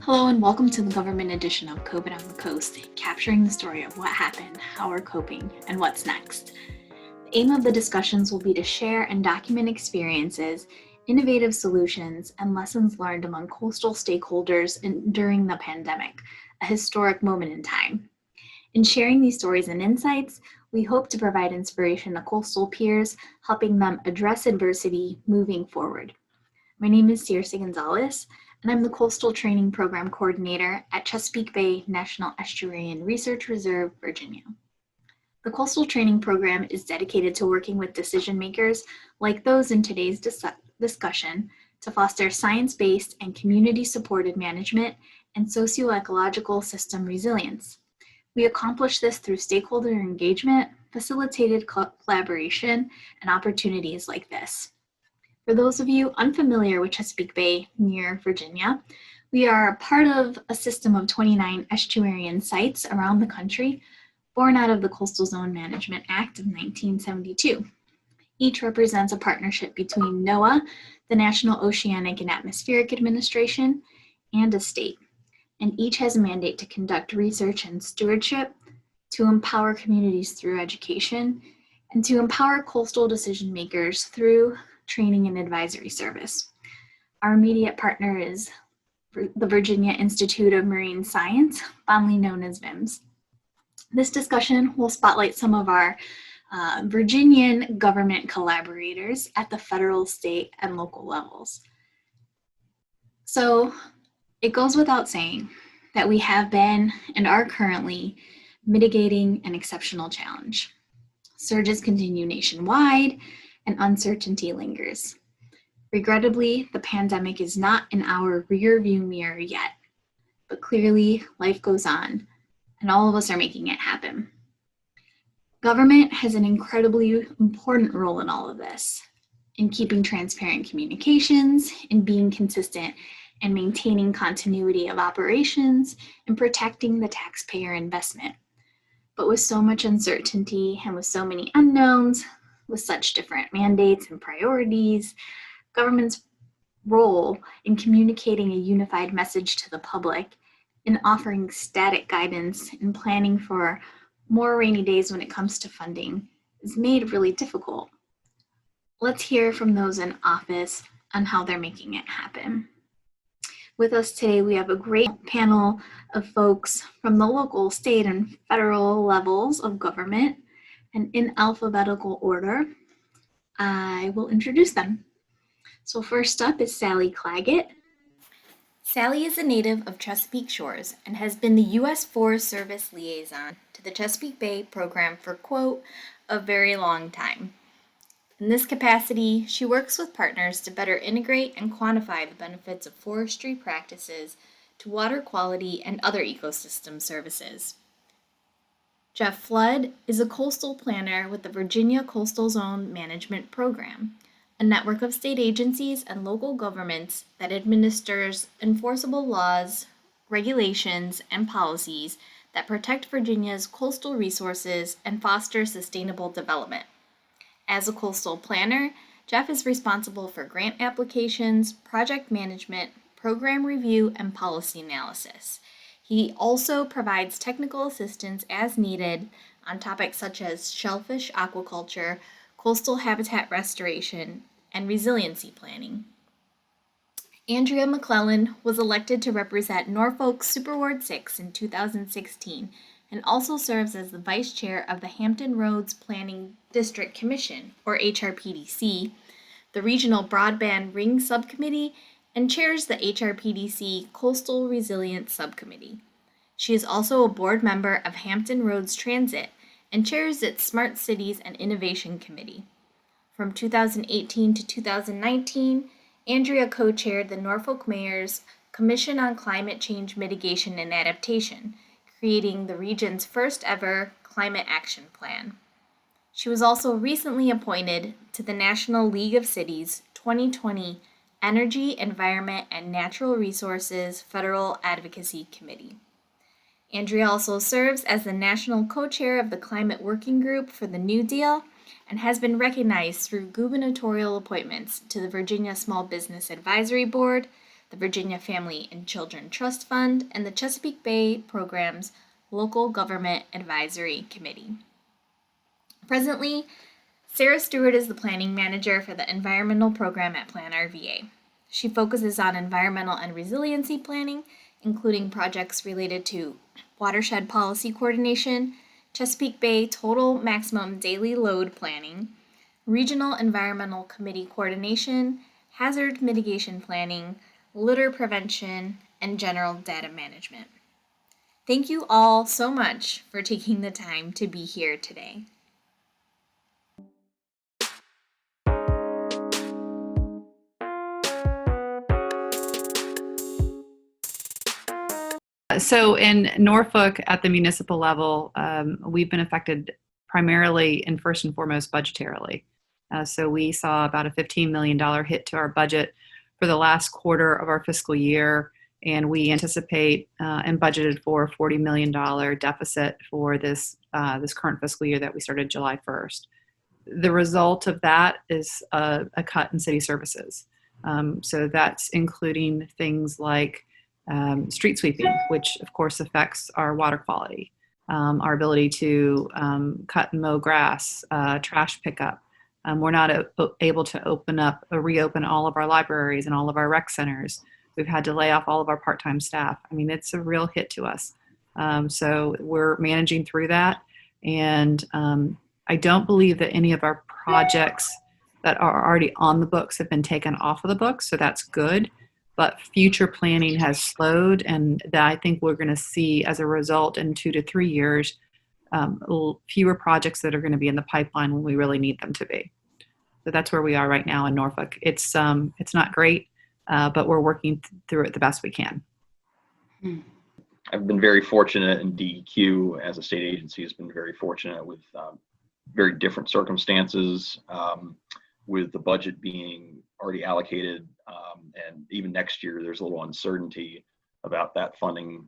Hello and welcome to the government edition of COVID on the Coast, capturing the story of what happened, how we're coping, and what's next. The aim of the discussions will be to share and document experiences, innovative solutions, and lessons learned among coastal stakeholders during the pandemic, a historic moment in time. In sharing these stories and insights, we hope to provide inspiration to coastal peers, helping them address adversity moving forward. My name is Circe Gonzalez, and I'm the Coastal Training Program Coordinator at Chesapeake Bay National Estuarine Research Reserve, Virginia. The Coastal Training Program is dedicated to working with decision makers like those in today's discussion to foster science-based and community-supported management and socio-ecological system resilience. We accomplish this through stakeholder engagement, facilitated collaboration, and opportunities like this. For those of you unfamiliar with Chesapeake Bay near Virginia, we are a part of a system of 29 estuarine sites around the country, born out of the Coastal Zone Management Act of 1972. Each represents a partnership between NOAA, the National Oceanic and Atmospheric Administration, and a state, and each has a mandate to conduct research and stewardship, to empower communities through education, and to empower coastal decision makers through training and advisory service. Our immediate partner is the Virginia Institute of Marine Science, fondly known as VIMS. This discussion will spotlight some of our Virginian government collaborators at the federal, state, and local levels. So it goes without saying that we have been and are currently mitigating an exceptional challenge. Surges continue nationwide, and uncertainty lingers. Regrettably, the pandemic is not in our rearview mirror yet, but clearly life goes on, and all of us are making it happen. Government has an incredibly important role in all of this, in keeping transparent communications, in being consistent, and maintaining continuity of operations, and protecting the taxpayer investment. But with so much uncertainty and with so many unknowns, with such different mandates and priorities, government's role in communicating a unified message to the public, in offering static guidance and planning for more rainy days when it comes to funding is made really difficult. Let's hear from those in office on how they're making it happen. With us today, we have a great panel of folks from the local, state, and federal levels of government. And in alphabetical order, I will introduce them. So first up is Sally Claggett. Sally is a native of Chesapeake Shores and has been the U.S. Forest Service liaison to the Chesapeake Bay program for, quote, a very long time. In this capacity, she works with partners to better integrate and quantify the benefits of forestry practices to water quality and other ecosystem services. Jeff Flood is a coastal planner with the Virginia Coastal Zone Management Program, a network of state agencies and local governments that administers enforceable laws, regulations, and policies that protect Virginia's coastal resources and foster sustainable development. As a coastal planner, Jeff is responsible for grant applications, project management, program review, and policy analysis. He also provides technical assistance as needed on topics such as shellfish aquaculture, coastal habitat restoration, and resiliency planning. Andrea McClellan was elected to represent Norfolk Super Ward 6 in 2016 and also serves as the vice chair of the Hampton Roads Planning District Commission, or HRPDC, the Regional Broadband Ring Subcommittee, and chairs the HRPDC Coastal Resilience Subcommittee. She is also a board member of Hampton Roads Transit and chairs its Smart Cities and Innovation Committee. From 2018 to 2019, Andrea co-chaired the Norfolk Mayor's Commission on Climate Change Mitigation and Adaptation, creating the region's first ever climate action plan. She was also recently appointed to the National League of Cities 2020 Energy, Environment, and Natural Resources Federal Advocacy Committee. Andrea also serves as the national co-chair of the Climate Working Group for the New Deal and has been recognized through gubernatorial appointments to the Virginia Small Business Advisory Board, the Virginia Family and Children Trust Fund, and the Chesapeake Bay Program's Local Government Advisory Committee. Presently, Sarah Stewart is the planning manager for the environmental program at CBNERR-VA. She focuses on environmental and resiliency planning, including projects related to watershed policy coordination, Chesapeake Bay total maximum daily load planning, regional environmental committee coordination, hazard mitigation planning, litter prevention, and general data management. Thank you all so much for taking the time to be here today. So in Norfolk at the municipal level, we've been affected primarily and first and foremost budgetarily. So we saw about a $15 million hit to our budget for the last quarter of our fiscal year, and we anticipate and budgeted for a $40 million deficit for this current fiscal year that we started July 1st. The result of that is a cut in city services. So that's including things like street sweeping, which of course affects our water quality, our ability to cut and mow grass, trash pickup. We're not able to reopen all of our libraries and all of our rec centers. We've had to lay off all of our part-time staff. I mean, it's a real hit to us. So we're managing through that. And I don't believe that any of our projects that are already on the books have been taken off of the books. So that's good. But future planning has slowed, and that I think we're going to see as a result in 2 to 3 years, fewer projects that are going to be in the pipeline when we really need them to be. So that's where we are right now in Norfolk. It's not great, but we're working through it the best we can. I've been very fortunate, and DEQ as a state agency has been very fortunate with very different circumstances, with the budget being already allocated, and even next year there's a little uncertainty about that funding,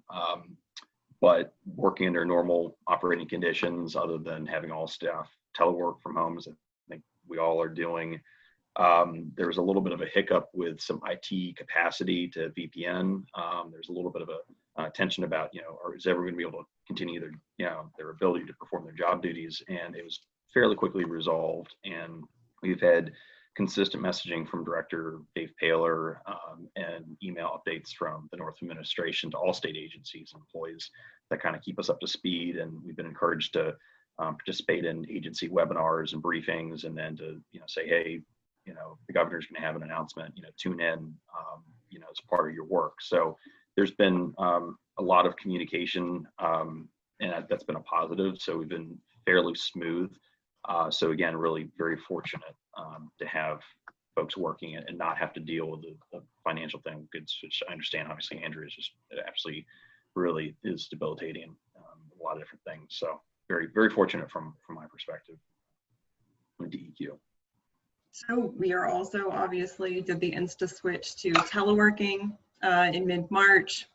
but working under normal operating conditions other than having all staff telework from home, as I think we all are doing. There was a little bit of a hiccup with some IT capacity to VPN. There's a little bit of a tension about, or is everyone going to be able to continue their ability to perform their job duties? And it was fairly quickly resolved. And we've had consistent messaging from Director Dave Paler, and email updates from the North Administration to all state agencies and employees that kind of keep us up to speed. And we've been encouraged to participate in agency webinars and briefings, and then to say, hey, the governor's going to have an announcement, tune in, as part of your work. So there's been a lot of communication, and that's been a positive. So we've been fairly smooth. So again, really very fortunate to have folks working and not have to deal with the financial thing, which I understand. Obviously, Andrew is just, it absolutely really is debilitating, a lot of different things. So very, very fortunate from my perspective with DEQ. So we are also obviously did the Insta switch to teleworking in mid-March.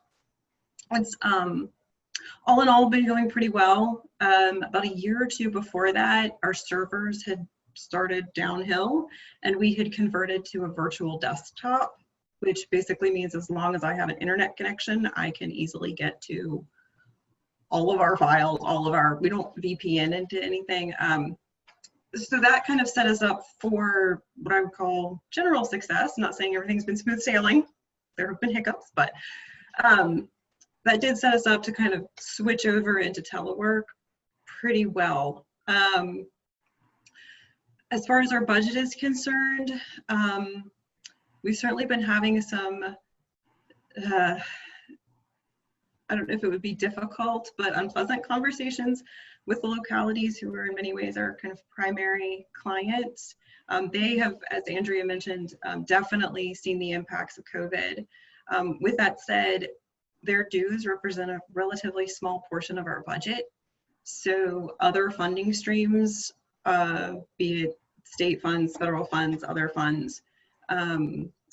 It's all in all been going pretty well. About a year or two before that, our servers had started downhill and we had converted to a virtual desktop, which basically means as long as I have an internet connection, I can easily get to all of our files, we don't VPN into anything. So that kind of set us up for what I would call general success. I'm not saying everything's been smooth sailing. There have been hiccups, but that did set us up to kind of switch over into telework pretty well. As far as our budget is concerned, we've certainly been having some, I don't know if it would be difficult, but unpleasant conversations with the localities who are in many ways our kind of primary clients. They have, as Andrea mentioned, definitely seen the impacts of COVID. With that said, their dues represent a relatively small portion of our budget. So other funding streams, be it state funds, federal funds, other funds,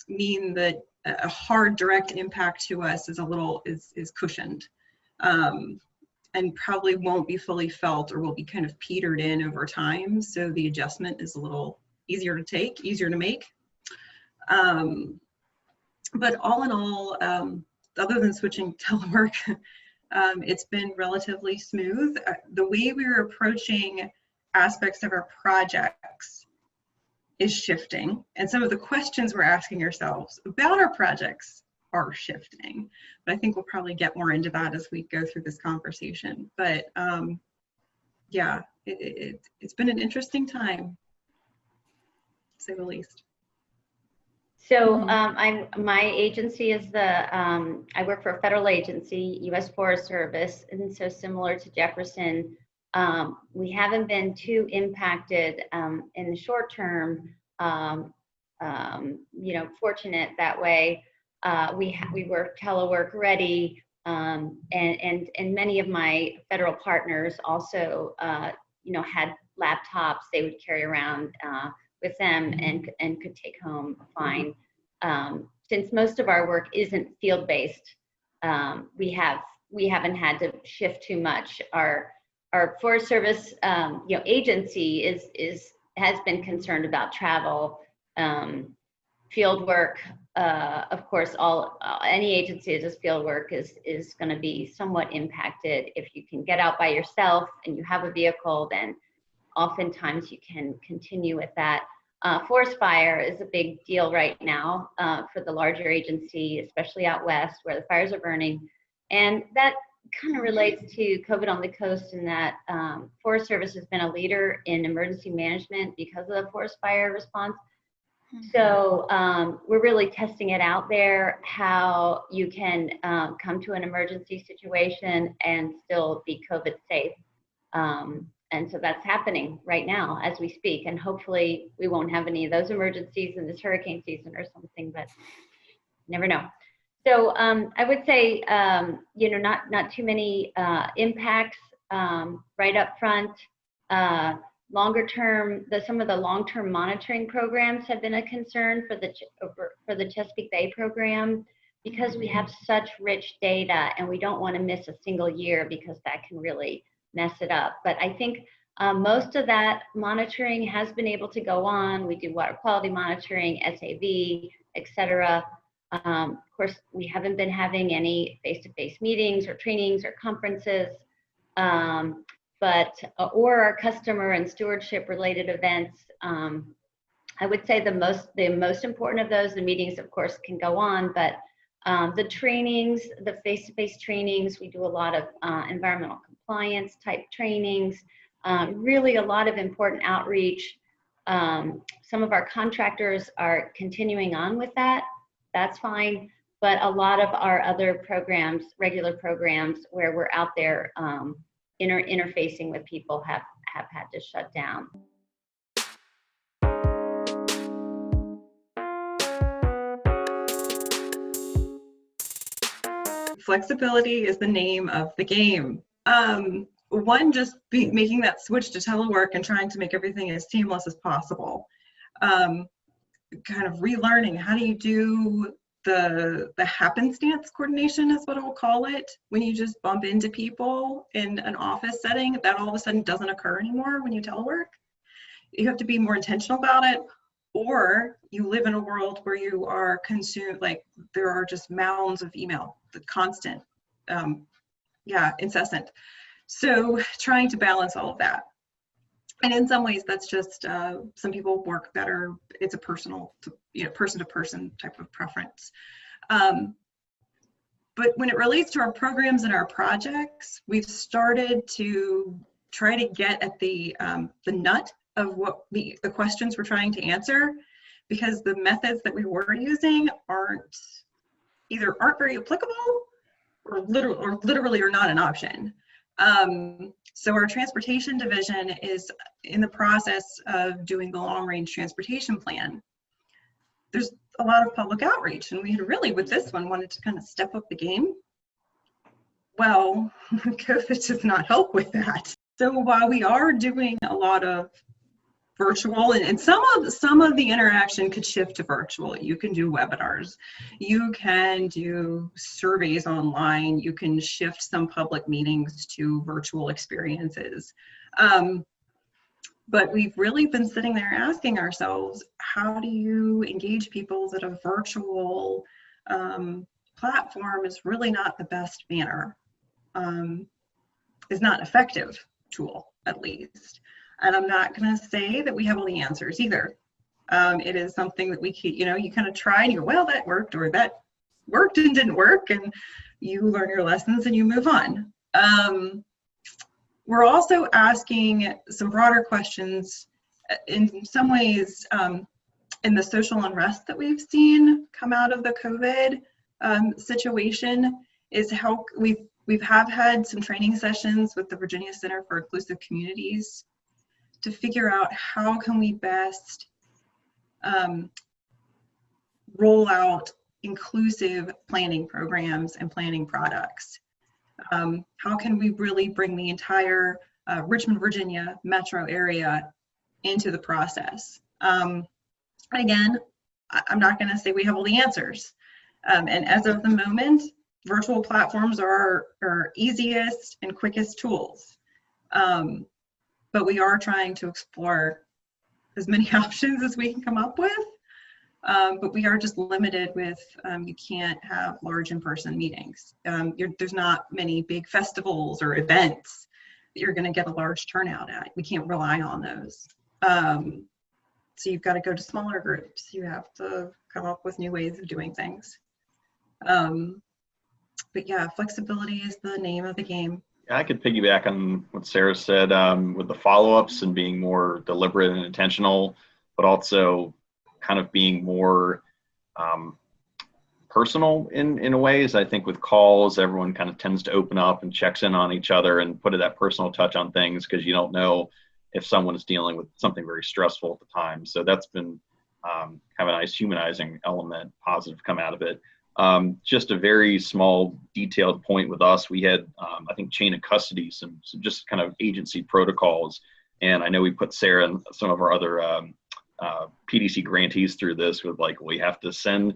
mean that a hard direct impact to us is cushioned, and probably won't be fully felt or will be kind of petered in over time. So the adjustment is a little easier to take, easier to make. But all in all, other than switching telework, it's been relatively smooth. The way we were approaching aspects of our projects is shifting, and some of the questions we're asking ourselves about our projects are shifting. But I think we'll probably get more into that as we go through this conversation. But yeah, it's been an interesting time, to say the least. So my agency is I work for a federal agency, U.S. Forest Service, and so similar to Jefferson, we haven't been too impacted in the short term. Fortunate that way. We were telework ready, and many of my federal partners also, had laptops they would carry around with them and could take home fine. Since most of our work isn't field-based, we haven't had to shift too much. Our Forest Service agency has been concerned about travel, field work. Of course, any agency that does field work is going to be somewhat impacted. If you can get out by yourself and you have a vehicle, then oftentimes you can continue with that. Forest fire is a big deal right now for the larger agency, especially out west where the fires are burning. And that kind of relates to COVID on the coast in that Forest Service has been a leader in emergency management because of the forest fire response. So we're really testing it out there, how you can come to an emergency situation and still be COVID safe. And so that's happening right now as we speak. And hopefully we won't have any of those emergencies in this hurricane season or something, but never know. So I would say, not too many impacts right up front. Longer term, some of the long-term monitoring programs have been a concern for the Chesapeake Bay program because we have such rich data and we don't want to miss a single year because that can really mess it up. But I think most of that monitoring has been able to go on. We do water quality monitoring, SAV, et cetera. Of course, we haven't been having any face-to-face meetings or trainings or conferences, or our customer and stewardship related events. I would say the most important of those, the meetings of course can go on, but the trainings, the face-to-face trainings, we do a lot of environmental compliance type trainings, really a lot of important outreach. Some of our contractors are continuing on with that. That's fine. But a lot of our other programs, regular programs where we're out there interfacing with people have had to shut down. Flexibility is the name of the game. One, just making that switch to telework and trying to make everything as seamless as possible. Kind of relearning, how do you do the happenstance coordination is what I'll call it, when you just bump into people in an office setting, that all of a sudden doesn't occur anymore when you telework. You have to be more intentional about it, or you live in a world where you are consumed, like there are just mounds of email, the constant, incessant. So trying to balance all of that. And in some ways that's just, some people work better. It's a personal, person-to-person type of preference. But when it relates to our programs and our projects, we've started to try to get at the nut of what the questions we're trying to answer, because the methods that we were using aren't very applicable or literally are not an option. So our transportation division is in the process of doing the long-range transportation plan. There's a lot of public outreach, and we had really, with this one, wanted to kind of step up the game. Well, COVID does not help with that. So while we are doing a lot of virtual, and some of the interaction could shift to virtual. You can do webinars, you can do surveys online, you can shift some public meetings to virtual experiences. But we've really been sitting there asking ourselves, how do you engage people that a virtual platform is really not the best manner, is not an effective tool, at least. And I'm not going to say that we have all the answers either. It is something that we keep, you kind of try and you go, well, that worked, or that worked and didn't work, and you learn your lessons and you move on. We're also asking some broader questions in some ways, in the social unrest that we've seen come out of the COVID situation, is how we've had some training sessions with the Virginia Center for Inclusive Communities to figure out how can we best roll out inclusive planning programs and planning products. How can we really bring the entire Richmond, Virginia metro area into the process? Again, I'm not going to say we have all the answers. And as of the moment, virtual platforms are our easiest and quickest tools. But we are trying to explore as many options as we can come up with. But we are just limited with, you can't have large in-person meetings. There's not many big festivals or events that you're going to get a large turnout at. We can't rely on those. So you've got to go to smaller groups. You have to come up with new ways of doing things. But yeah, flexibility is the name of the game. I could piggyback on what Sarah said with the follow-ups and being more deliberate and intentional, but also kind of being more personal in a ways. I think with calls, everyone kind of tends to open up and checks in on each other and put that personal touch on things, because you don't know if someone is dealing with something very stressful at the time. So that's been kind of a nice humanizing element, positive come out of it. Just a very small detailed point with us, we had, I think, chain of custody, some just kind of agency protocols. And I know we put Sarah and some of our other PDC grantees through this with, like, well, you have to send,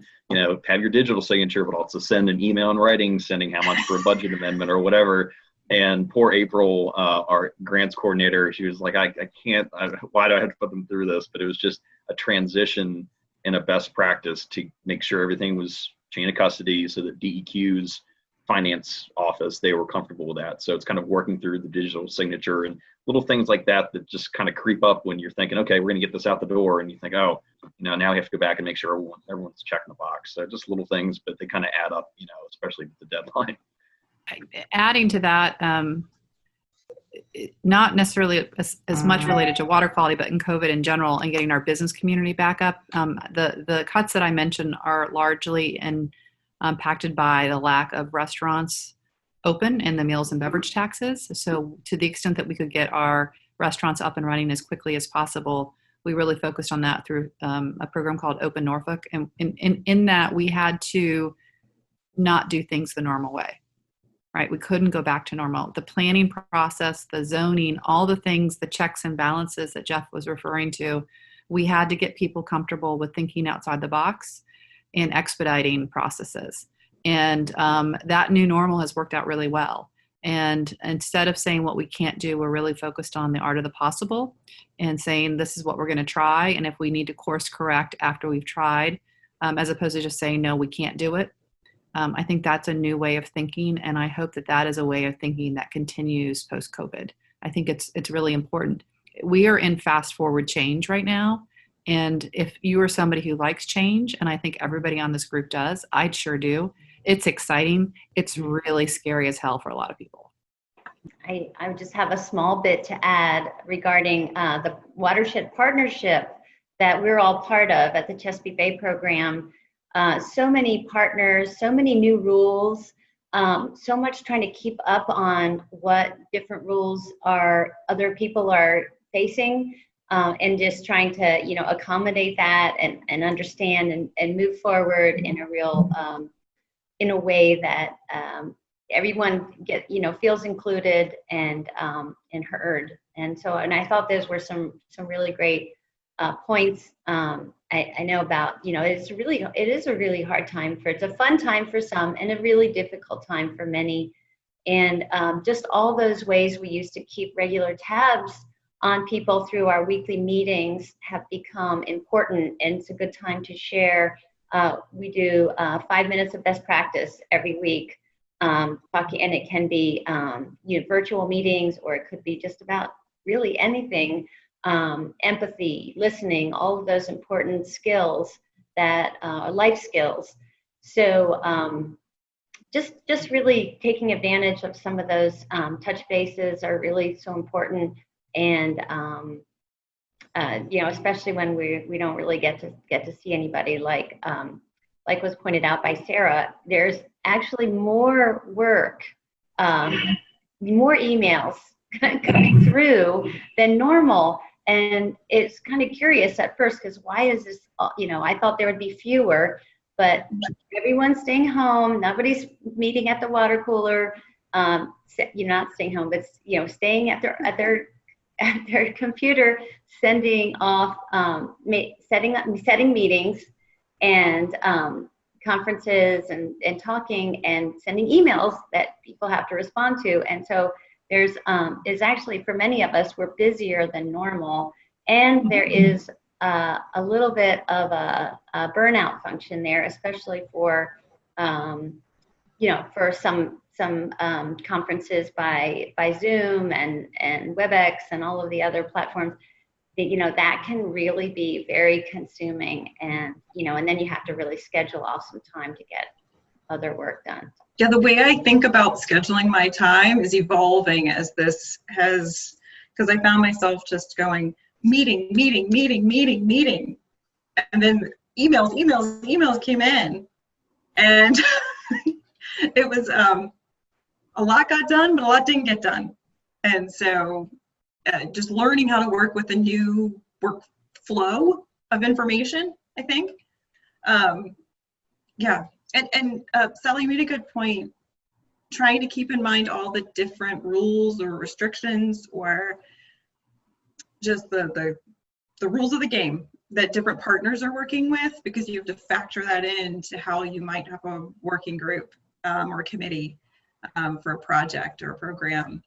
have your digital signature, but also send an email in writing, sending how much for a budget amendment or whatever. And poor April, our grants coordinator, she was like, I can't, why do I have to put them through this? But it was just a transition and a best practice to make sure everything was chain of custody, so that DEQ's finance office, they were comfortable with that. So it's kind of working through the digital signature and little things like that that just kind of creep up when you're thinking, okay, we're going to get this out the door, and you think, oh, now we have to go back and make sure everyone's checking the box. So just little things, but they kind of add up, especially with the deadline. Adding to that, not necessarily as much related to water quality, but in COVID in general and getting our business community back up. The cuts that I mentioned are largely impacted by the lack of restaurants open and the meals and beverage taxes. So to the extent that we could get our restaurants up and running as quickly as possible, we really focused on that through a program called Open Norfolk. And in that, we had to not do things the normal way. Right? We couldn't go back to normal. The planning process, the zoning, all the things, the checks and balances that Jeff was referring to, we had to get people comfortable with thinking outside the box and expediting processes. And that new normal has worked out really well. And instead of saying what we can't do, we're really focused on the art of the possible and saying this is what we're going to try. And if we need to course correct after we've tried, as opposed to just saying, no, we can't do it. I think that's a new way of thinking, and I hope that is a way of thinking that continues post-COVID. I think it's really important. We are in fast-forward change right now, and if you are somebody who likes change, and I think everybody on this group does, I sure do, it's exciting. It's really scary as hell for a lot of people. I would just have a small bit to add regarding the watershed partnership that we're all part of at the Chesapeake Bay program. So many partners, so many new rules, so much trying to keep up on what different rules other people are facing, and just trying to, accommodate that and understand and move forward in a real, in a way that everyone feels included and heard. And I thought those were some really great points. I know about, it is a really hard time it's a fun time for some and a really difficult time for many. And just all those ways we used to keep regular tabs on people through our weekly meetings have become important. And it's a good time to share We do 5 minutes of best practice every week, talking, and it can be virtual meetings, or it could be just about really anything. Empathy, listening, all of those important skills that are life skills. So just really taking advantage of some of those touch bases are really so important, and especially when we don't really get to see anybody, like was pointed out by Sarah. There's actually more work, more emails coming through than normal, and it's kind of curious at first, because why is this? I thought there would be fewer, but everyone's staying home. Nobody's meeting at the water cooler. Not staying home, but staying at their computer, sending off, setting meetings and conferences and talking and sending emails that people have to respond to. And so there's is actually, for many of us, we're busier than normal, and there is a little bit of a burnout function there, especially for for some conferences by Zoom and WebEx and all of the other platforms. That can really be very consuming, and and then you have to really schedule off some time to get other work done. Yeah, the way I think about scheduling my time is evolving as this has, because I found myself just going meeting, and then emails came in, and it was a lot got done, but a lot didn't get done. And so just learning how to work with a new workflow of information, I think. And Sally, you made a good point, trying to keep in mind all the different rules or restrictions, or just the rules of the game that different partners are working with, because you have to factor that into how you might have a working group or a committee for a project or a program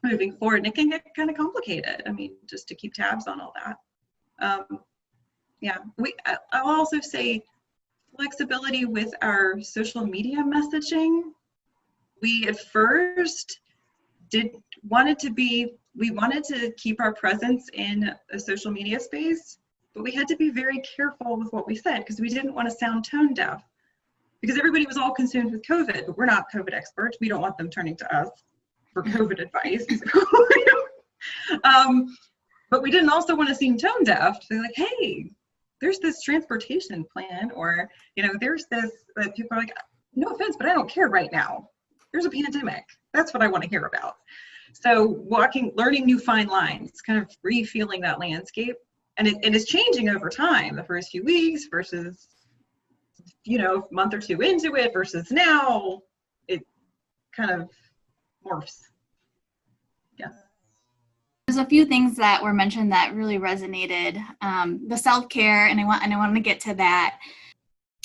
moving forward. And it can get kind of complicated. I mean, just to keep tabs on all that. I'll also say flexibility with our social media messaging. We at first wanted to keep our presence in a social media space, but we had to be very careful with what we said, because we didn't want to sound tone deaf, because everybody was all consumed with COVID, but we're not COVID experts. We don't want them turning to us for COVID advice. But we didn't also want to seem tone deaf. They're like, hey, there's this transportation plan, or there's this, that people are like, no offense, but I don't care right now. There's a pandemic. That's what I want to hear about. So learning new fine lines, kind of re-feeling that landscape. And it is changing over time, the first few weeks versus, a month or two into it versus now, it kind of morphs. Yeah. There's a few things that were mentioned that really resonated. The self-care, and I want to get to that.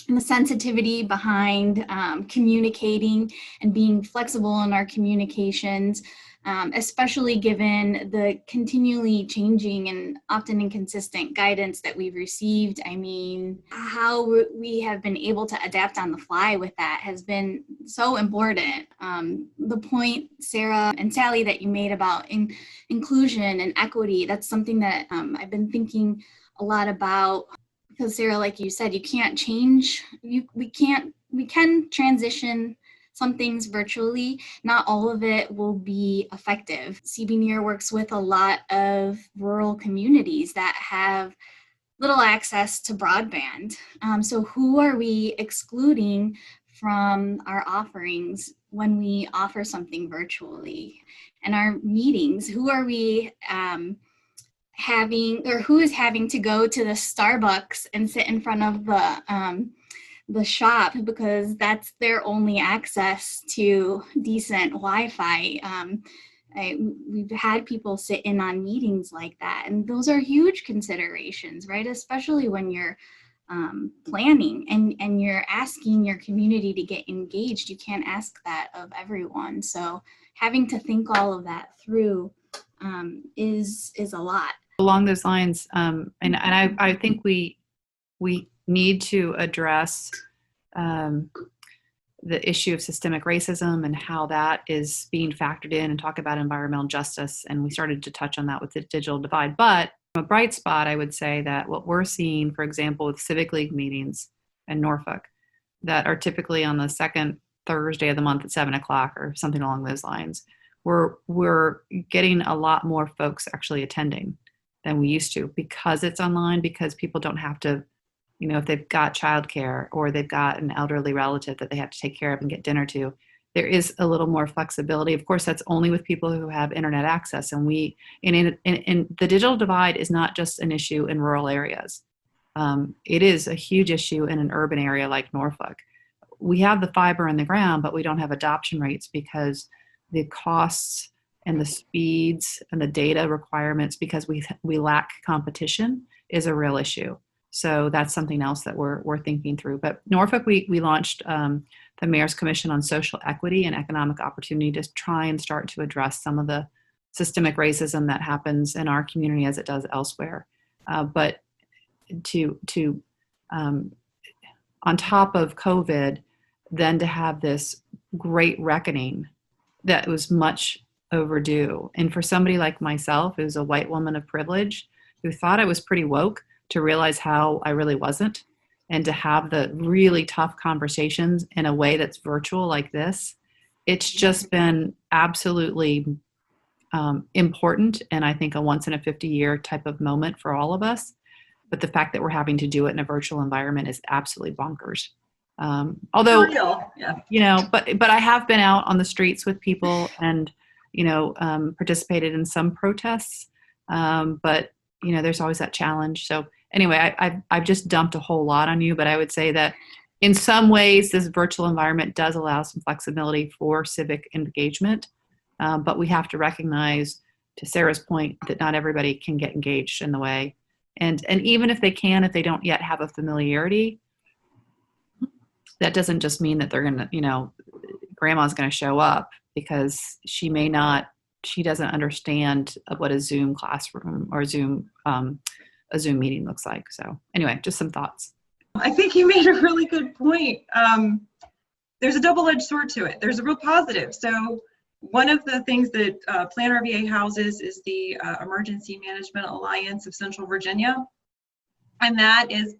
And the sensitivity behind communicating and being flexible in our communications, especially given the continually changing and often inconsistent guidance that we've received. I mean, how we have been able to adapt on the fly with that has been so important. The point, Sarah and Sally, that you made about inclusion and equity, that's something that I've been thinking a lot about. Because Sarah, like you said, you can't change, we can transition some things virtually. Not all of it will be effective. CBNERR works with a lot of rural communities that have little access to broadband. So who are we excluding from our offerings when we offer something virtually? And our meetings, who are we who is having to go to the Starbucks and sit in front of the shop because that's their only access to decent Wi-Fi? We've had people sit in on meetings like that, and those are huge considerations, right? Especially when you're planning and you're asking your community to get engaged. You can't ask that of everyone. So having to think all of that through is a lot. Along those lines, and I think we need to address the issue of systemic racism and how that is being factored in, and talk about environmental justice. And we started to touch on that with the digital divide. But from a bright spot, I would say that what we're seeing, for example, with Civic League meetings in Norfolk that are typically on the second Thursday of the month at 7:00 or something along those lines, we're getting a lot more folks actually attending than we used to, because it's online, because people don't have to, if they've got childcare or they've got an elderly relative that they have to take care of and get dinner to, there is a little more flexibility. Of course, that's only with people who have internet access. And the digital divide is not just an issue in rural areas. It is a huge issue in an urban area like Norfolk. We have the fiber in the ground, but we don't have adoption rates because the costs and the speeds and the data requirements, because we lack competition, is a real issue. So that's something else that we're thinking through. But Norfolk, we launched the Mayor's Commission on Social Equity and Economic Opportunity to try and start to address some of the systemic racism that happens in our community as it does elsewhere. But on top of COVID, then to have this great reckoning that was much overdue. And for somebody like myself, who's a white woman of privilege, who thought I was pretty woke, to realize how I really wasn't, and to have the really tough conversations in a way that's virtual like this, it's just been absolutely important, and I think a once in a 50-year type of moment for all of us. But the fact that we're having to do it in a virtual environment is absolutely bonkers. Although, yeah. But I have been out on the streets with people and, participated in some protests. But there's always that challenge. So anyway, I've just dumped a whole lot on you, but I would say that in some ways, this virtual environment does allow some flexibility for civic engagement. But we have to recognize, to Sarah's point, that not everybody can get engaged in the way. And even if they can, if they don't yet have a familiarity, that doesn't just mean that they're going to, grandma's going to show up, because she doesn't understand what a Zoom classroom or a Zoom meeting looks like. So anyway, just some thoughts. I think you made a really good point. There's a double-edged sword to it. There's a real positive. So one of the things that CBNERR-VA houses is the Emergency Management Alliance of Central Virginia. And that is,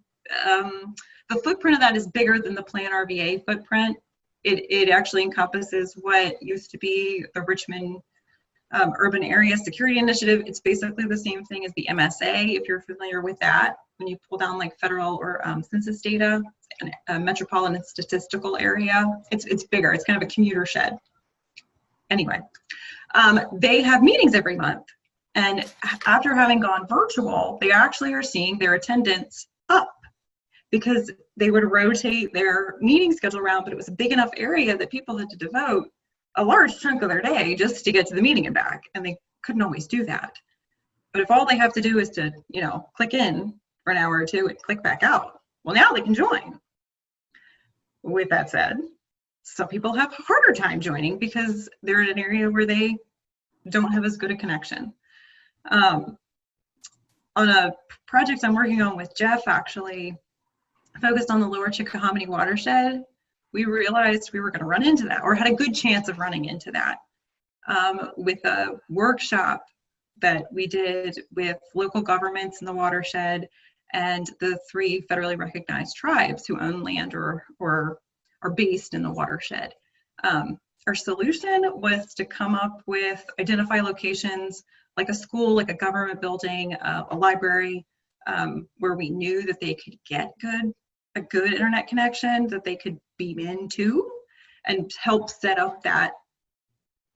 the footprint of that is bigger than the CBNERR-VA footprint. It actually encompasses what used to be the Richmond Urban Area Security Initiative. It's basically the same thing as the MSA, if you're familiar with that. When you pull down like federal or census data, and a metropolitan statistical area, it's bigger. It's kind of a commuter shed. Anyway, they have meetings every month. And after having gone virtual, they actually are seeing their attendance up, because they would rotate their meeting schedule around, but it was a big enough area that people had to devote a large chunk of their day just to get to the meeting and back, and they couldn't always do that. But if all they have to do is to, click in for an hour or two and click back out, well, now they can join. With that said, some people have a harder time joining because they're in an area where they don't have as good a connection. On a project I'm working on with Jeff, actually focused on the Lower Chickahominy watershed, we realized we were going to run into that, or had a good chance of running into that, with a workshop that we did with local governments in the watershed and the 3 federally recognized tribes who own land or are based in the watershed. Our solution was to come up with, identify locations like a school, like a government building, a library, where we knew that they could get a good internet connection that they could beam into, and help set up that,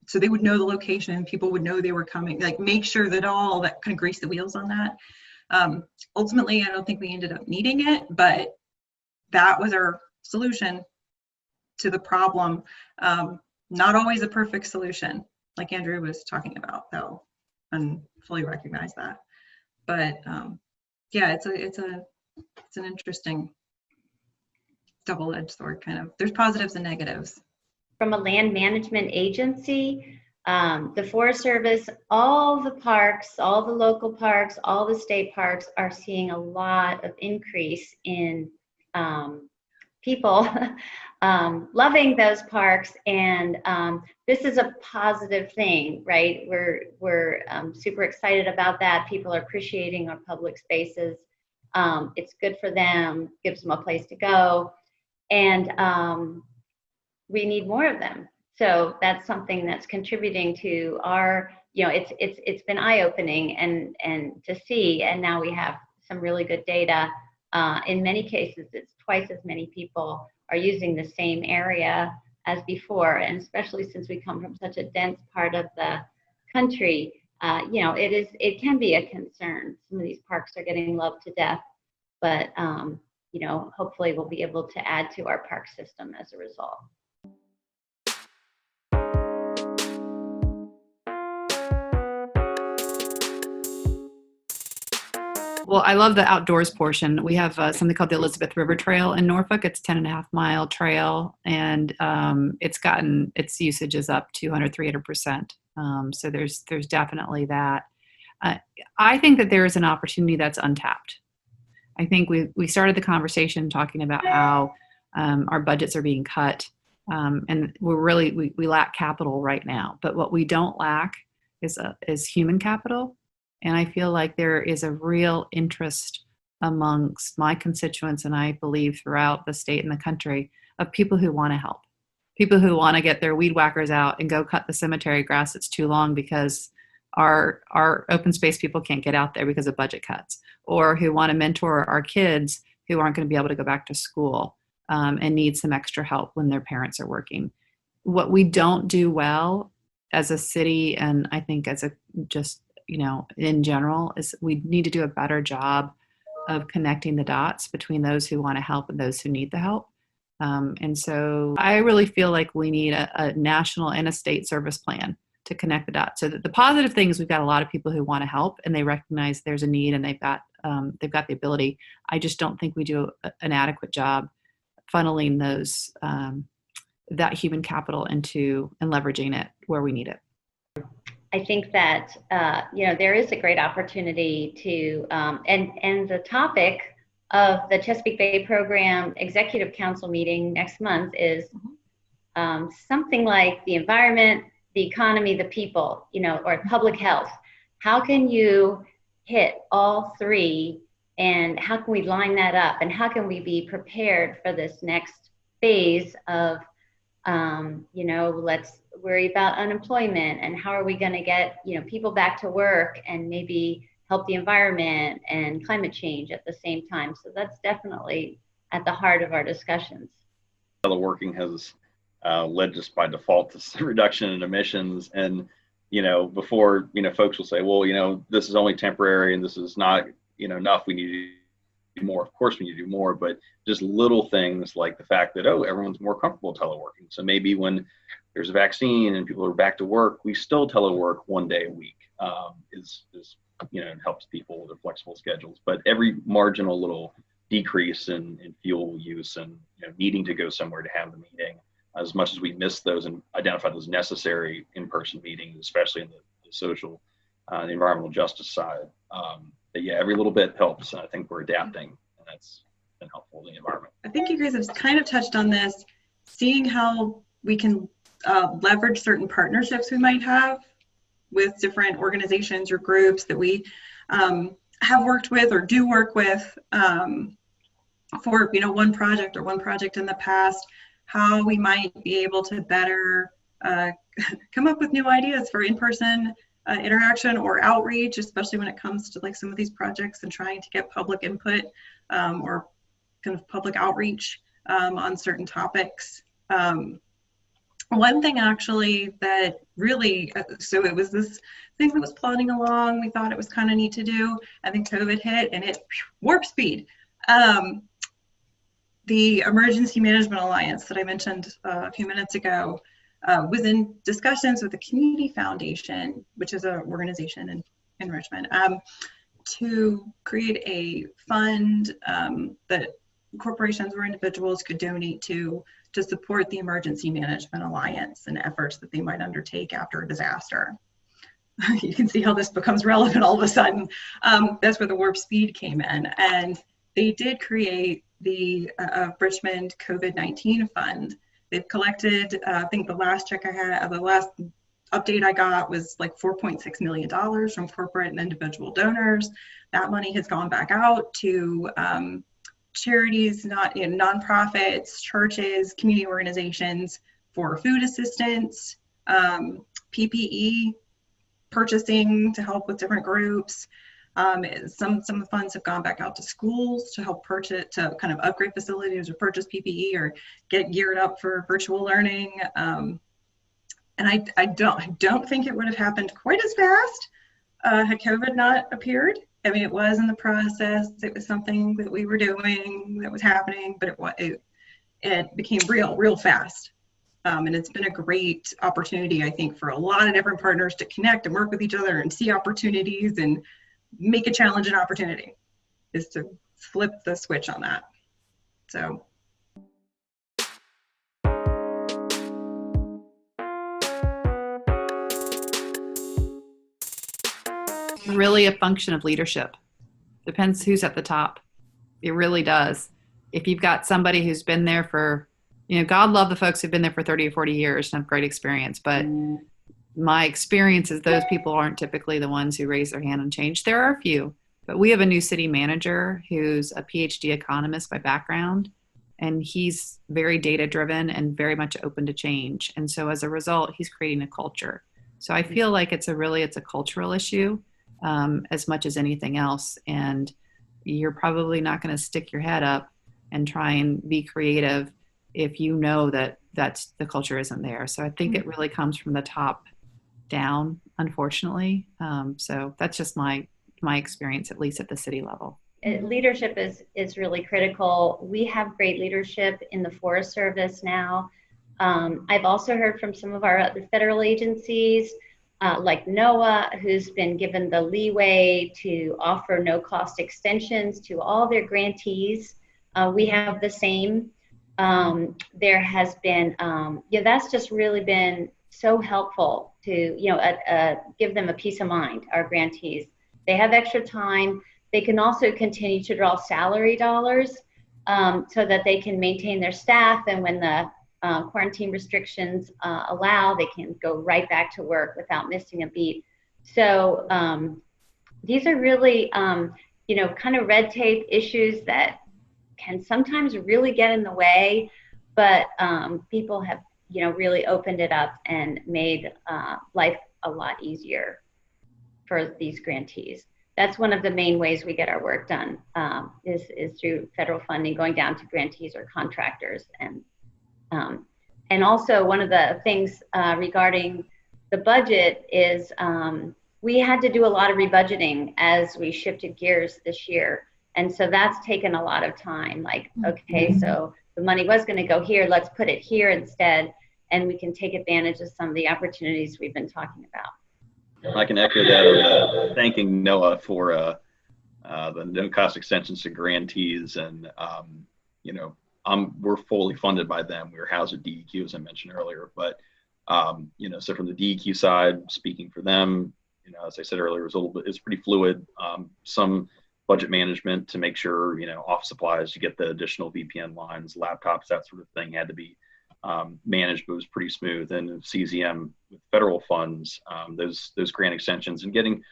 so they would know the location and people would know they were coming, like make sure that all that kind of grease the wheels on that. Ultimately, I don't think we ended up needing it, but that was our solution to the problem. Not always a perfect solution, like Andrew was talking about, though, and fully recognize that. But yeah, it's an interesting double-edged sword, kind of. There's positives and negatives. From a land management agency, the Forest Service, all the parks, all the local parks, all the state parks are seeing a lot of increase in people loving those parks, and this is a positive thing, right? We're super excited about that. People are appreciating our public spaces. It's good for them, gives them a place to go, and we need more of them. So that's something that's contributing to our, it's been eye-opening and to see, and now we have some really good data. In many cases, it's twice as many people are using the same area as before, and especially since we come from such a dense part of the country, it can be a concern. Some of these parks are getting loved to death, but hopefully we'll be able to add to our park system as a result. Well, I love the outdoors portion. We have something called the Elizabeth River Trail in Norfolk. It's 10.5-mile trail, and its usage is up 200, 300%. So there's definitely that. I think that there is an opportunity that's untapped. I think we started the conversation talking about how our budgets are being cut, and we lack capital right now. But what we don't lack is human capital. And I feel like there is a real interest amongst my constituents, and I believe throughout the state and the country, of people who want to help, people who want to get their weed whackers out and go cut the cemetery grass that's too long because our open space people can't get out there because of budget cuts, or who want to mentor our kids who aren't going to be able to go back to school and need some extra help when their parents are working. What we don't do well as a city, and I think as in general, is we need to do a better job of connecting the dots between those who want to help and those who need the help. And so I really feel like we need a national and a state service plan to connect the dots. So that the positive thing is we've got a lot of people who want to help and they recognize there's a need and they've got the ability. I just don't think we do an adequate job funneling those that human capital into and leveraging it where we need it. I think that there is a great opportunity to, and the topic of the Chesapeake Bay Program Executive Council meeting next month is something like the environment, the economy, the people, or public health. How can you hit all three, and how can we line that up, and how can we be prepared for this next phase of let's worry about unemployment, and how are we going to get, people back to work and maybe help the environment and climate change at the same time. So that's definitely at the heart of our discussions. Teleworking has led just by default to reduction in emissions. And, before, folks will say, well, this is only temporary and this is not, enough. We need to do more. Of course we need to do more, but just little things like the fact that, everyone's more comfortable teleworking. So maybe when there's a vaccine and people are back to work, we still telework 1 day a week. It helps people with their flexible schedules. But every marginal little decrease in fuel use and needing to go somewhere to have the meeting, as much as we miss those and identify those necessary in-person meetings, especially in the social, the environmental justice side. Every little bit helps, and I think we're adapting, and that's been helpful in the environment. I think you guys have kind of touched on this, seeing how we can leverage certain partnerships we might have with different organizations or groups that we have worked with or do work with for one project in the past, how we might be able to better come up with new ideas for in-person interaction or outreach, especially when it comes to some of these projects and trying to get public input or kind of public outreach on certain topics. One thing actually that really, so it was this thing that was plodding along. We thought it was kind of neat to do. I think COVID hit and it warp speed. The Emergency Management Alliance that I mentioned a few minutes ago was in discussions with the Community Foundation, which is an organization in Richmond, to create a fund that corporations or individuals could donate to support the Emergency Management Alliance and efforts that they might undertake after a disaster. You can see how this becomes relevant all of a sudden. That's where the warp speed came in. And they did create the Richmond COVID-19 fund. They've collected, I think the last check I had, the last update I got was like $4.6 million from corporate and individual donors. That money has gone back out to charities, nonprofits, churches, community organizations for food assistance, PPE purchasing to help with different groups. Some of the funds have gone back out to schools to help purchase, to kind of upgrade facilities or purchase PPE or get geared up for virtual learning. And I don't think it would have happened quite as fast had COVID not appeared. I mean, it was in the process. It was something that we were doing that was happening, but it became real fast. And it's been a great opportunity, I think, for a lot of different partners to connect and work with each other and see opportunities and make a challenge an opportunity, is to flip the switch on that. So. Really a function of leadership. Depends who's at the top. It really does. If you've got somebody who's been there for, God love the folks who've been there for 30 or 40 years and have great experience. But my experience is those people aren't typically the ones who raise their hand and change. There are a few, but we have a new city manager who's a PhD economist by background, and he's very data driven and very much open to change. And so as a result, he's creating a culture. So I feel like it's a cultural issue as much as anything else. And you're probably not going to stick your head up and try and be creative if you know that the culture isn't there. So I think it really comes from the top down, unfortunately. So that's just my experience, at least at the city level. Leadership is really critical. We have great leadership in the Forest Service now. I've also heard from some of our other federal agencies, like NOAA, who's been given the leeway to offer no-cost extensions to all their grantees. We have the same. There has been, that's just really been so helpful to, give them a peace of mind, our grantees. They have extra time. They can also continue to draw salary dollars so that they can maintain their staff, and when the quarantine restrictions allow, they can go right back to work without missing a beat. So these are really, kind of red tape issues that can sometimes really get in the way, but people have, really opened it up and made life a lot easier for these grantees. That's one of the main ways we get our work done, is through federal funding going down to grantees or contractors. And also one of the things regarding the budget is we had to do a lot of rebudgeting as we shifted gears this year. And so that's taken a lot of time. Like, okay, so the money was going to go here, let's put it here instead, and we can take advantage of some of the opportunities we've been talking about. I can echo that, thanking NOAA for the no-cost extensions to grantees, and we're fully funded by them. We're housed at DEQ, as I mentioned earlier, but so from the DEQ side, speaking for them, as I said earlier, it's pretty fluid. Some budget management to make sure, office supplies, to get the additional VPN lines, laptops, that sort of thing had to be managed, but it was pretty smooth. And CZM with federal funds, those grant extensions, and getting,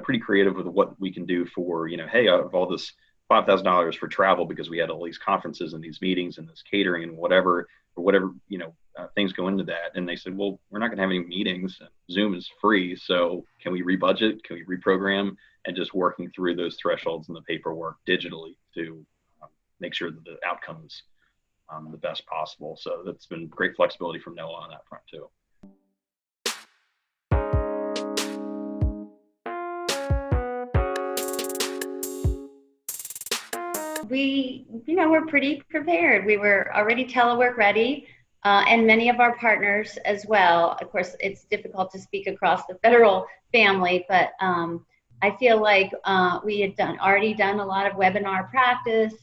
pretty creative with what we can do for, hey, I have all this $5,000 for travel because we had all these conferences and these meetings and this catering and whatever, things go into that. And they said, well, we're not going to have any meetings. Zoom is free. So can we rebudget? Can we reprogram? And just working through those thresholds and the paperwork digitally to make sure that the outcome is the best possible. So that's been great flexibility from NOAA on that front too. We're pretty prepared. We were already telework ready, and many of our partners as well. Of course, it's difficult to speak across the federal family, but I feel like we had already done a lot of webinar practice.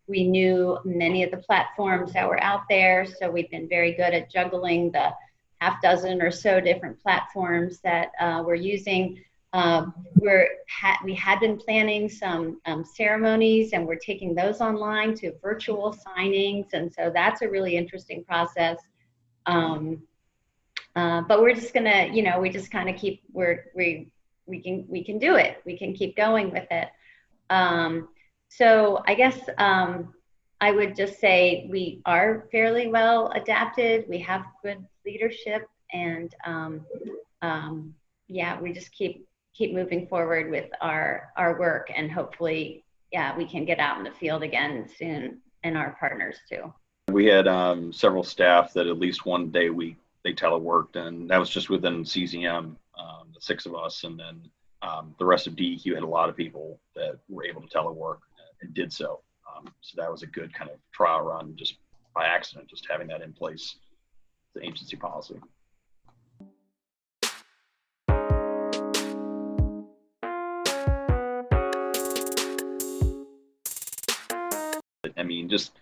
We knew many of the platforms that were out there, so we've been very good at juggling the half dozen or so different platforms that we're using. We had been planning some ceremonies, and we're taking those online to virtual signings, and so that's a really interesting process. But we're just gonna, we just kind of keep, we can do it. We can keep going with it. So I guess I would just say we are fairly well adapted. We have good leadership, and yeah, we just keep moving forward with our work, and hopefully, yeah, we can get out in the field again soon, and our partners too. We had several staff that at least one day a week they teleworked, and that was just within CZM, the 6 of us, and then the rest of DEQ had a lot of people that were able to telework and did so. So that was a good kind of trial run, just by accident, just having that in place, the agency policy. I mean, just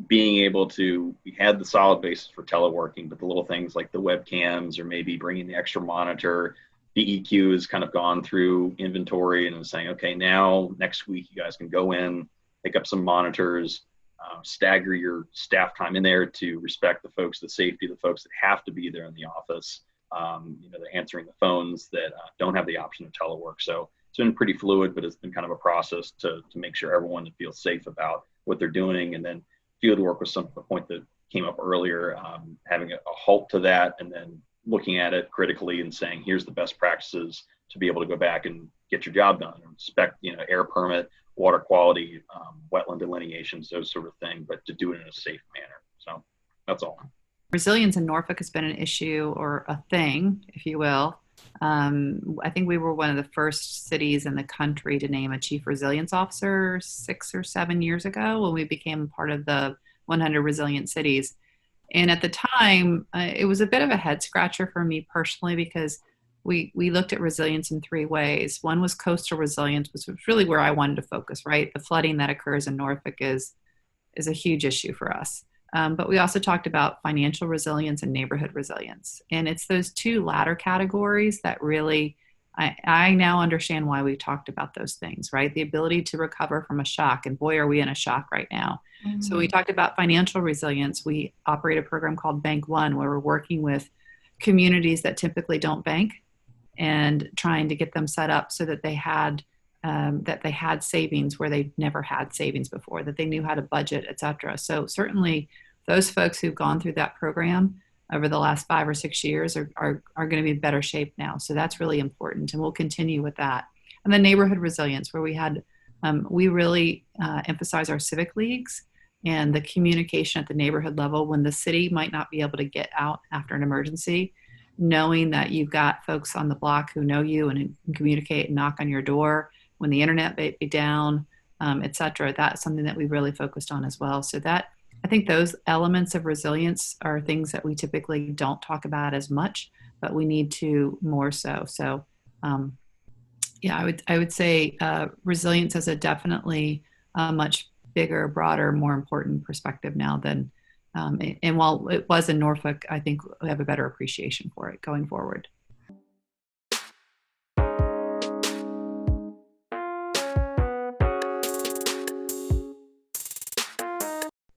being able to, we had the solid basis for teleworking, but the little things like the webcams or maybe bringing the extra monitor, DEQ has kind of gone through inventory and is saying, okay, now next week you guys can go in, pick up some monitors, stagger your staff time in there to respect the folks, the safety of the folks that have to be there in the office. They're answering the phones that don't have the option of telework. So it's been pretty fluid, but it's been kind of a process to make sure everyone feels safe about what they're doing. And then field work was a point that came up earlier, having a halt to that and then looking at it critically and saying, here's the best practices to be able to go back and get your job done, inspect, air permit, water quality, wetland delineations, those sort of things, but to do it in a safe manner. So that's all. Resilience in Norfolk has been an issue, or a thing, if you will. I think we were one of the first cities in the country to name a chief resilience officer 6 or 7 years ago when we became part of the 100 resilient cities. And at the time, it was a bit of a head scratcher for me personally, because we looked at resilience in 3 ways. One was coastal resilience, which was really where I wanted to focus, right? The flooding that occurs in Norfolk is a huge issue for us. But we also talked about financial resilience and neighborhood resilience. And it's those 2 latter categories that really, I now understand why we talked about those things, right? The ability to recover from a shock. And boy, are we in a shock right now. Mm-hmm. So we talked about financial resilience. We operate a program called Bank One, where we're working with communities that typically don't bank and trying to get them set up so that they had savings where they've never had savings before, that they knew how to budget, et cetera. So certainly those folks who've gone through that program over the last 5 or 6 years are going to be in better shape now. So that's really important, and we'll continue with that. And the neighborhood resilience, where we really emphasize our civic leagues and the communication at the neighborhood level when the city might not be able to get out after an emergency, knowing that you've got folks on the block who know you and can communicate and knock on your door when the internet may be down, et cetera. That's something that we really focused on as well. So that, I think those elements of resilience are things that we typically don't talk about as much, but we need to more so. So yeah, I would say resilience is definitely a much bigger, broader, more important perspective now than, and while it was in Norfolk, I think we have a better appreciation for it going forward.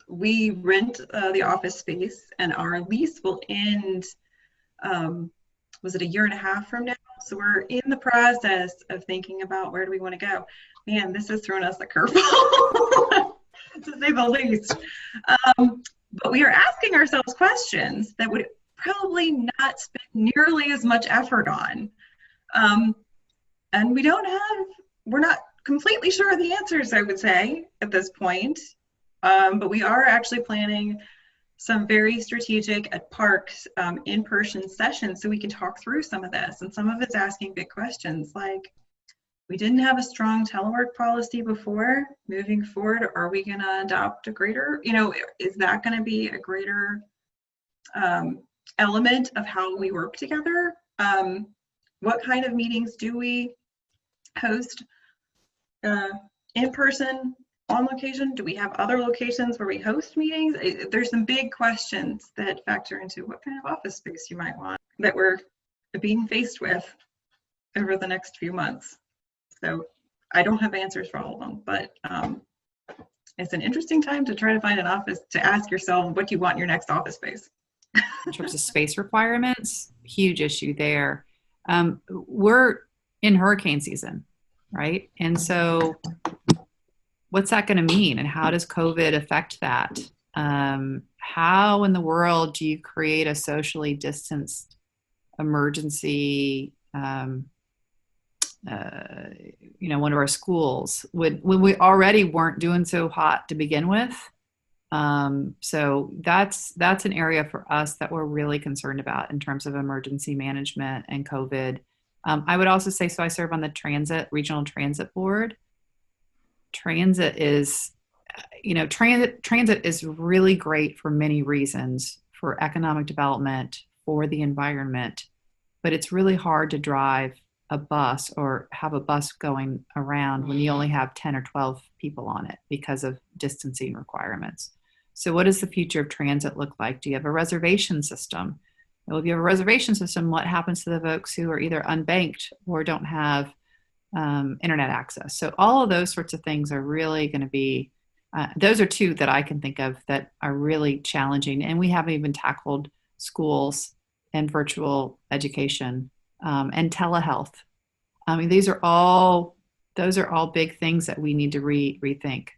We rent the office space, and our lease will end, was it 1.5 years from now? So we're in the process of thinking about where do we want to go. Man, this has thrown us a curveball, to say the least. But we are asking ourselves questions that would probably not spend nearly as much effort on. And we're not completely sure of the answers, I would say, at this point. But we are actually planning some very strategic at parks in-person sessions so we can talk through some of this. And some of it's asking big questions like, we didn't have a strong telework policy before. Moving forward, are we going to adopt a greater, is that going to be a greater element of how we work together? What kind of meetings do we host in person, on location? Do we have other locations where we host meetings? There's some big questions that factor into what kind of office space you might want that we're being faced with over the next few months. So I don't have answers for all of them, but it's an interesting time to try to find an office, to ask yourself, what do you want in your next office space? In terms of space requirements, huge issue there. We're in hurricane season, right? And so what's that going to mean, and how does COVID affect that? How in the world do you create a socially distanced emergency, one of our schools when we already weren't doing so hot to begin with? So that's an area for us that we're really concerned about in terms of emergency management and COVID. I would also say, so I serve on the regional transit board. Transit is really great for many reasons, for economic development, for the environment, but it's really hard to drive a bus or have a bus going around when you only have 10 or 12 people on it because of distancing requirements. So what does the future of transit look like? Do you have a reservation system? Well, if you have a reservation system, what happens to the folks who are either unbanked or don't have internet access? So all of those sorts of things are really going to be, those are two that I can think of that are really challenging. And we haven't even tackled schools and virtual education and telehealth. I mean, those are all big things that we need to rethink.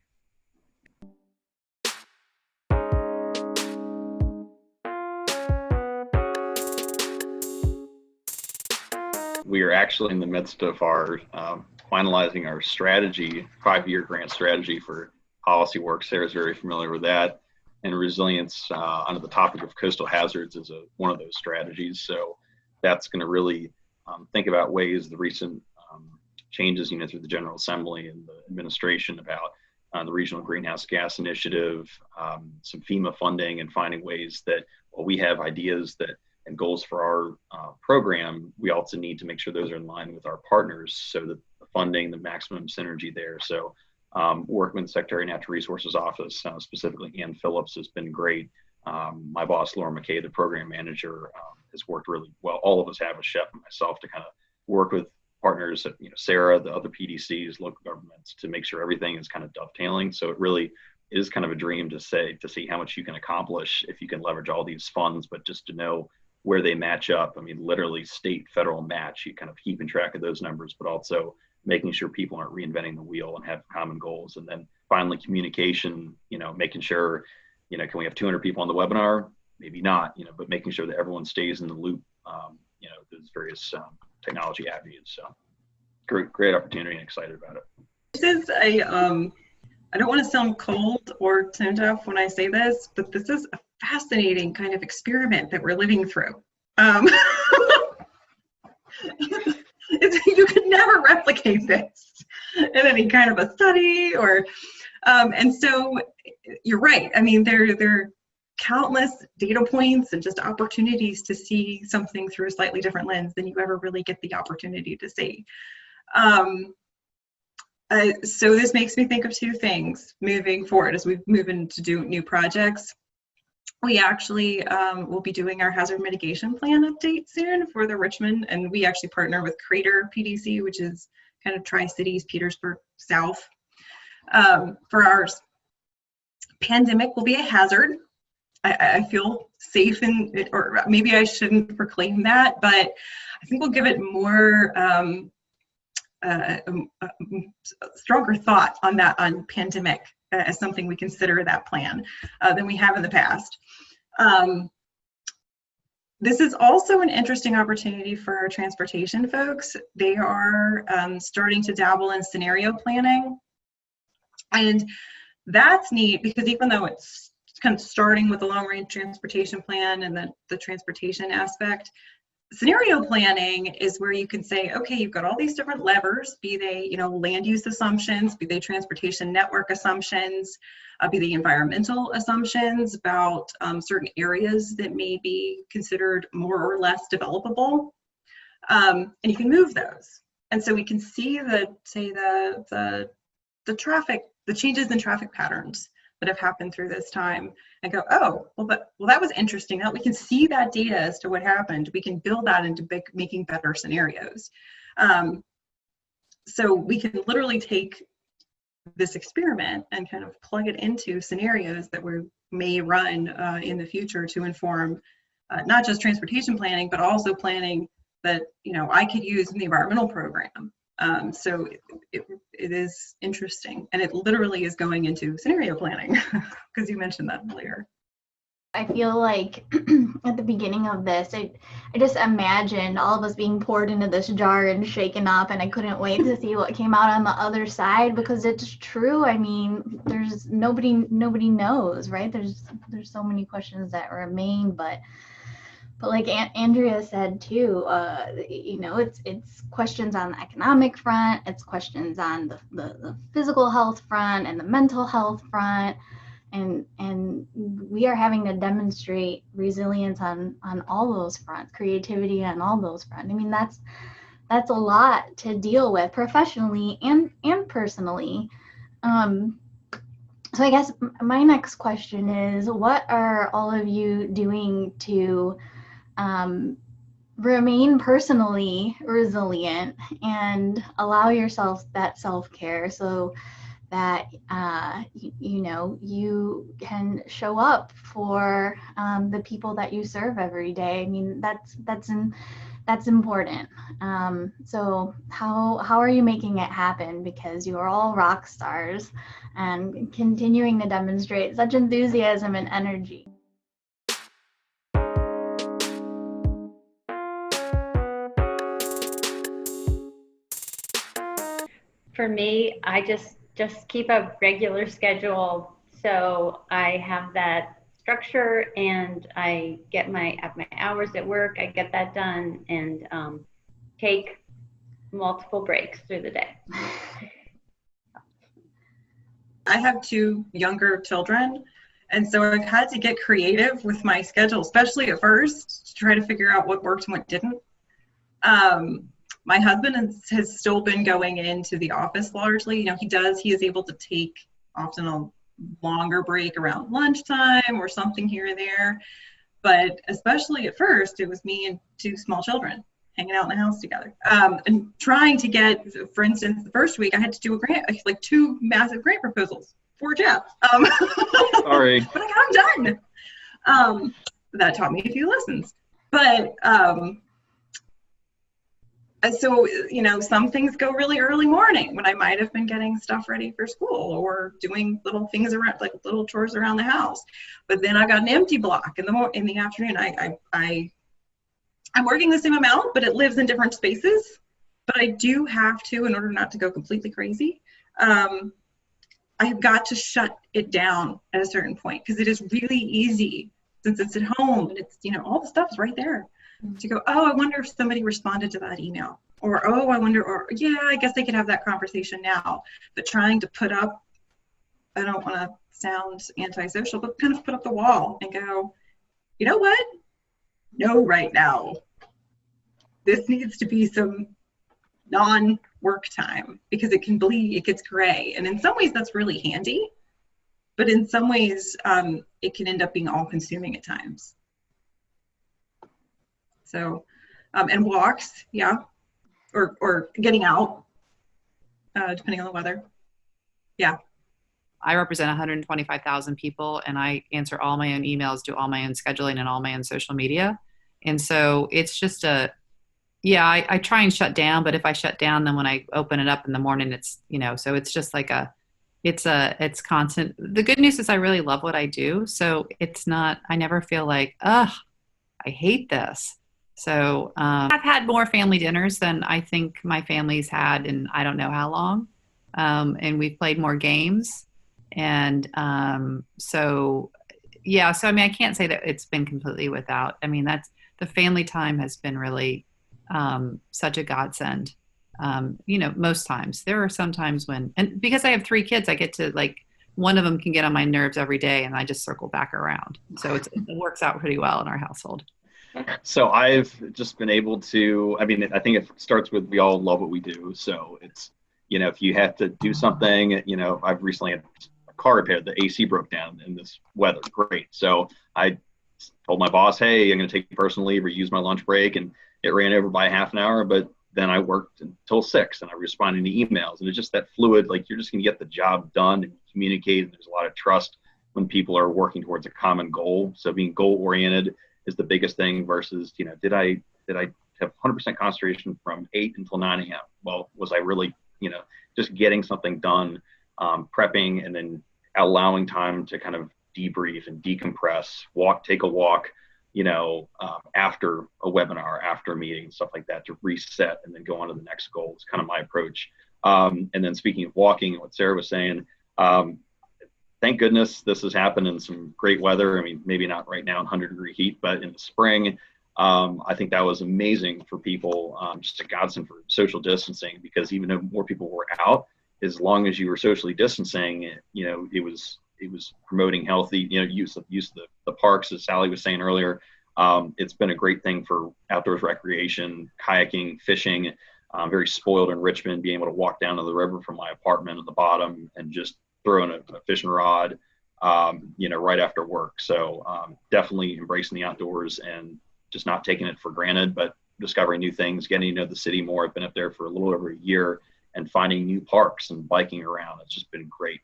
We are actually in the midst of our finalizing our strategy, 5-year grant strategy for policy work. Sarah's very familiar with that. And resilience under the topic of coastal hazards is one of those strategies. So that's going to really think about ways the recent changes, through the General Assembly and the administration about the Regional Greenhouse Gas Initiative, some FEMA funding, and finding ways that while we have ideas and goals for our program, we also need to make sure those are in line with our partners so that the funding, the maximum synergy there. So working with the Secretary of Natural Resources Office, specifically Ann Phillips, has been great. My boss, Laura McKay, the program manager, has worked really well. All of us have, a chef and myself, to kind of work with partners, Sarah, the other PDCs, local governments, to make sure everything is kind of dovetailing. So it really is kind of a dream to see how much you can accomplish if you can leverage all these funds, but just to know where they match up. I mean, literally state, federal match, you kind of keeping track of those numbers, but also making sure people aren't reinventing the wheel and have common goals. And then finally communication, making sure, can we have 200 people on the webinar? Maybe not, but making sure that everyone stays in the loop, those various technology avenues. So great opportunity, and excited about it. This is I don't want to sound cold or tone deaf when I say this, but this is a fascinating kind of experiment that we're living through. You could never replicate this in any kind of a study and so you're right. I mean, there are countless data points and just opportunities to see something through a slightly different lens than you ever really get the opportunity to see. So this makes me think of two things moving forward as we move into do new projects. We actually will be doing our hazard mitigation plan update soon for the Richmond, and we actually partner with Crater PDC, which is kind of Tri-Cities, Petersburg South. For ours, pandemic will be a hazard. I feel safe or maybe I shouldn't proclaim that, but I think we'll give it more stronger thought on pandemic as something we consider that plan than we have in the past. This is also an interesting opportunity for our transportation folks. They are starting to dabble in scenario planning. And that's neat because even though it's kind of starting with the long range transportation plan and the transportation aspect, scenario planning is where you can say, okay, you've got all these different levers, be they, land use assumptions, be they transportation network assumptions, be they environmental assumptions about certain areas that may be considered more or less developable, and you can move those. And so we can see the traffic, the changes in traffic patterns that have happened through this time and go, oh, well, that was interesting. Now we can see that data as to what happened. We can build that into making better scenarios. So we can literally take this experiment and kind of plug it into scenarios that we may run in the future to inform not just transportation planning, but also planning that, you know, I could use in the environmental program. So it is interesting, and it literally is going into scenario planning because you mentioned that earlier. I feel like at the beginning of this, I just imagined all of us being poured into this jar and shaken up, and I couldn't wait to see what came out on the other side, because it's true. I mean, there's nobody knows, right? There's so many questions that remain, but like Andrea said too, you know, it's questions on the economic front, it's questions on the physical health front and the mental health front. And we are having to demonstrate resilience on all those fronts, creativity on all those fronts. I mean, that's a lot to deal with professionally and personally. So I guess my next question is, what are all of you doing to remain personally resilient and allow yourself that self-care, so that you know, you can show up for the people that you serve every day? I mean, that's important. So how are you making it happen? Because you are all rock stars and continuing to demonstrate such enthusiasm and energy. For me, I just keep a regular schedule, so I have that structure, and I get my hours at work. I get that done, and take multiple breaks through the day. I have 2 younger children, and so I've had to get creative with my schedule, especially at first, to try to figure out what worked and what didn't. My husband has still been going into the office largely. You know, he is able to take often a longer break around lunchtime or something here or there. But especially at first, it was me and 2 small children hanging out in the house together, and trying to get, for instance, the first week I had to do a grant, like 2 massive grant proposals for Jeff. Sorry. But I got them done. That taught me a few lessons. But so, you know, some things go really early morning when I might have been getting stuff ready for school or doing little things around, like little chores around the house. But then I got an empty block in the afternoon. I'm working the same amount, but it lives in different spaces. But I do have to, in order not to go completely crazy, I've got to shut it down at a certain point, because it is really easy, since it's at home and it's, you know, all the stuff is right there, to go, oh, I wonder if somebody responded to that email, or oh, I wonder, or yeah, I guess they could have that conversation now. But trying to put up, I don't want to sound antisocial, but kind of put up the wall and go, you know what? No, right now, this needs to be some non-work time, because it can bleed, it gets gray. And in some ways that's really handy, but in some ways it can end up being all consuming at times. So, and walks, yeah, or getting out, depending on the weather. Yeah. I represent 125,000 people, and I answer all my own emails, do all my own scheduling and all my own social media. And so it's just I try and shut down, but if I shut down, then when I open it up in the morning, it's, you know, so it's just like it's constant. The good news is I really love what I do. So it's not, I never feel like, I hate this. So I've had more family dinners than I think my family's had in I don't know how long. And we've played more games. And so I mean, I can't say that it's been completely without. I mean, that's, the family time has been really such a godsend. You know, most times. There are some times when, and because I have 3 kids, I get to, like, one of them can get on my nerves every day, and I just circle back around. So it works out pretty well in our household. So I've just been able to, I mean, I think it starts with, we all love what we do. So it's, you know, if you have to do something, you know, I've recently had a car repair, the AC broke down in this weather. Great. So I told my boss, hey, I'm going to take personal leave or use my lunch break. And it ran over by half an hour, but then I worked until 6 and I responded to emails. And it's just that fluid, like you're just going to get the job done and communicate. And there's a lot of trust when people are working towards a common goal. So being goal oriented is the biggest thing versus, did I have 100% concentration from 8 until 9 a.m.? Well, was I really, just getting something done, prepping, and then allowing time to kind of debrief and decompress, take a walk, after a webinar, after a meeting, stuff like that, to reset and then go on to the next goal is kind of my approach. And then speaking of walking and what Sarah was saying, thank goodness this has happened in some great weather. I mean, maybe not right now in 100-degree heat, but in the spring, I think that was amazing for people, just a godsend for social distancing, because even though more people were out, as long as you were socially distancing, it was promoting healthy, use of the parks, as Sally was saying earlier. It's been a great thing for outdoors recreation, kayaking, fishing. I'm very spoiled in Richmond, being able to walk down to the river from my apartment at the bottom and just throw in a fishing rod, right after work. So definitely embracing the outdoors and just not taking it for granted, but discovering new things, getting to know the city more. I've been up there for a little over a year and finding new parks and biking around. It's just been great.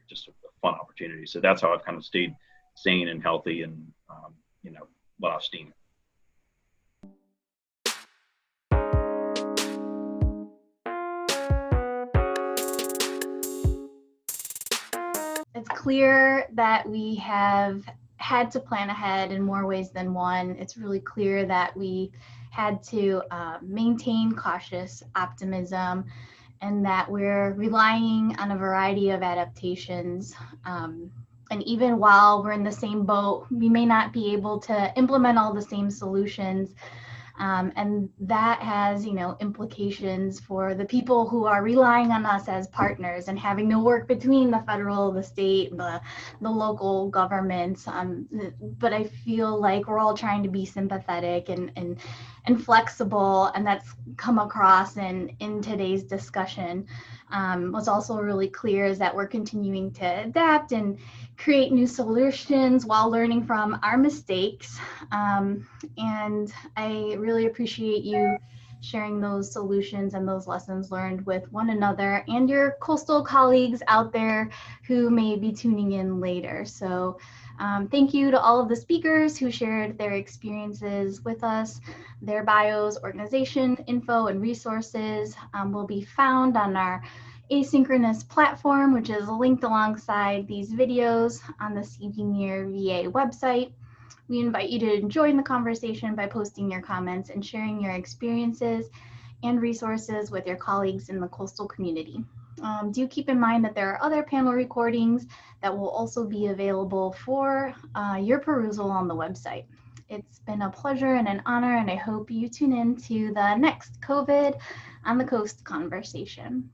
Just a fun opportunity. So that's how I've kind of stayed sane and healthy and, let off steam. It's clear that we have had to plan ahead in more ways than one. It's really clear that we had to maintain cautious optimism, and that we're relying on a variety of adaptations. And even while we're in the same boat, we may not be able to implement all the same solutions. And that has, implications for the people who are relying on us as partners and having to work between the federal, the state, the local governments. But I feel like we're all trying to be sympathetic and flexible, and that's come across in today's discussion. What's also really clear is that we're continuing to adapt and create new solutions while learning from our mistakes. And I really appreciate you sharing those solutions and those lessons learned with one another and your coastal colleagues out there who may be tuning in later. So thank you to all of the speakers who shared their experiences with us. Their bios, organization info, and resources will be found on our asynchronous platform, which is linked alongside these videos on the CBNERR-VA website. We invite you to join the conversation by posting your comments and sharing your experiences and resources with your colleagues in the coastal community. Do keep in mind that there are other panel recordings that will also be available for your perusal on the website. It's been a pleasure and an honor, and I hope you tune in to the next COVID on the Coast conversation.